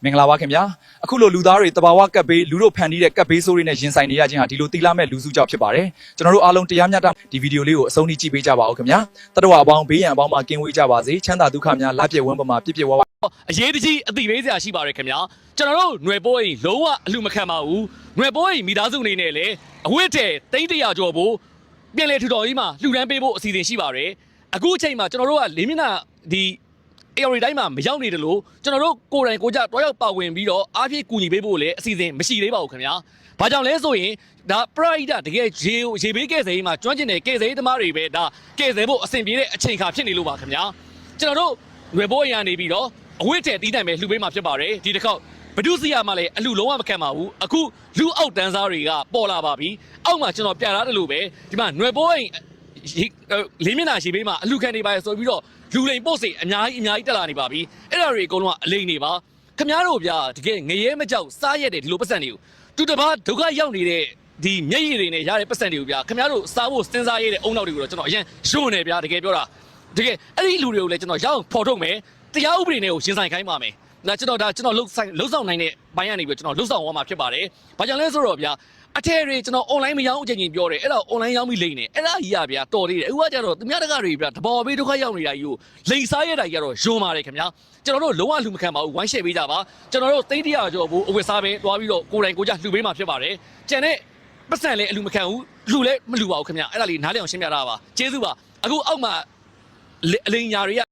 မင်္ဂလာပါခင်ဗျာအခုလိုလူသားတွေတဘာဝကပ်ဘေးလူတို့ဖန်တီးတဲ့ကပ်ဘေးဆိုးတွေနဲ့ရင်ဆိုင်နေရခြင်းဟာဒီလိုတီလာမဲ့လူစုကြောင့်ဖြစ်ပါတယ်ကျွန်တော်တို့အားလုံးတရားမျှတဒီဗီဒီယိုလေးကိုအဆုံးထိကြည့်ပေးကြပါဦးခင်ဗျာတတဝအပေါင်းဘေးရန်အပေါင်းမှာကင်းဝေးကြပါစေချမ်းသာဒုက္ခများလက်ပြည့်ဝန်းပမာပြည့်ပြည့်ဝဝအရေးတကြီးအတိပေးစရာရှိပါတယ်ခင်ဗျာကျွန်တော်တို့ຫນွယ်ပိုးအိမ်လုံးဝအလူမခံပါဘူးຫນွယ်ပိုးအိမ်မိသားစုအနေနဲ့လည်းအဝတ်တဲ့တိတ်တရာကျော်ဖို့ပြန်လေထူတော်ကြီးမှာလှူဒန်းပေးဖို့အစီအစဉ်ရှိပါတယ်အခုအချိန်မှာကျွန်တော်တို့ကလေးမျက်နှာဒီARD တိုင်းမှာမရောက်နေတယ်လို့ကျွန်တော်တို့ကိုယ်တိုင်ကိုကြတွားရောက်ပါဝင်ပြီးတော့အားဖြည့်ကူညီပေးဖို့လည်းအစီအစဉ်မရှိသေးပါဘူးခင်ဗျာ။ဘာကြောင့်လဲဆိုရင်ဒါပရိဒတကယ်ရေဘေးကဲဆယ်ကြီးမှာကျွမ်းကျင်တဲ့ကဲဆယ်သမားတွေပဲဒါကဲဆယ်ဖို့အဆင်ပြေတဲ့အချိန်ခါဖြစ်နေလို့ပါခင်ဗျာ။ကျွန်တော်တို့ရွယ်ဘိုးရန်နေပြီးတော့အဝတ်တဲ့တီးတိုင်ပဲလှူပေးမှာဖြစ်ပါတယ်ဒီတစ်ခေါက်ဘဒုစရမှာလည်းအလှလုံးဝမခံပါဘူးအခုလူအောက်တန်းစားတွေကပေါ်လာပါပြီအောက်မှာကျွန်တော်ပြထားတယ်လို့ပဲဒီမှာရွယ်ဘိုးအိမ်လေးမျက်နှာရှိပေးမှာအလှခံနေပါဆိုပြီးတော့လူလိန်ပို့စိအများကြီးတက်လာနေပါပြီအဲ့ဒါတွေအကုန်လုံးကအလိန်နေပါခင်ဗျားတို့ဗျာတကယ်ငရဲမကြောက်စားရက်တယ်ဒီလိုပတ်စံတွေကိုတူတပားဒုက္ခရောက်နေတဲ့ဒီမျက်ရည်တွေနဲ့ရတဲ့ပတ်စံတွေကိုဗျာခင်ဗျားတို့စားဖို့စဉ်းစားရတဲ့အုံနောက်တွေကိုတော့ကျွန်တော်အရင်ယွန်းနေဗျာတကယ်ပြောတာတကယ်အဲ့ဒီလူတွေကိုလည်းကျွန်တော်ရအောင်ဖော်ထုတ်မယ်တရားဥပဒေနဲ့ကိုရှင်းဆိုင်ခိုင်းပါမယ်ဒါကျွန်တော်လှုပ်ဆောင်နိုင်တဲ့ဘိုင်းကနေပြီးကျွန်တော်လှုပ်ဆောင်သွားမှာဖြစ်ပါတယ်ဘာကြောင့်လဲဆိုတော့ဗျာအထည်တွေကျွန်တော် online မရောင်းအချိန်ချင်းပြောတယ်အဲ့ဒါ online ရောင်းပြီးလိမ့်နေအဲ့ဒါကြီးอ่ะဗျာတော်သေးတယ်အခုကကျတော့သူများတကားတွေဗျာတဘော်ဘေးဒုက္ခရောက်နေတာကြီးကိုလိန်စားရတာကြီးကတော့ယွန်းပါတယ်ခင်ဗျာကျွန်တော်တို့လုံးဝလူမခံပါဘူးဝိုင်းရှယ်ပေးကြပါကျွန်တော်တို့သိန်းတရာကျော်ဘူးအဝတ်စားပဲတွားပြီးတော့ကိုယ်တိုင်ကိုကြလှူပေးမှာဖြစ်ပါတယ်ကျန်တဲ့ပတ်စံလည်းအလူမခံဘူးလှူလည်းမလှူပါဘူးခင်ဗျာအဲ့ဒါလေးနားလည်အောင်ရှင်းပြတာပါကျေးဇူးပါအခုအောက်မှာအလိန်ညာတွေက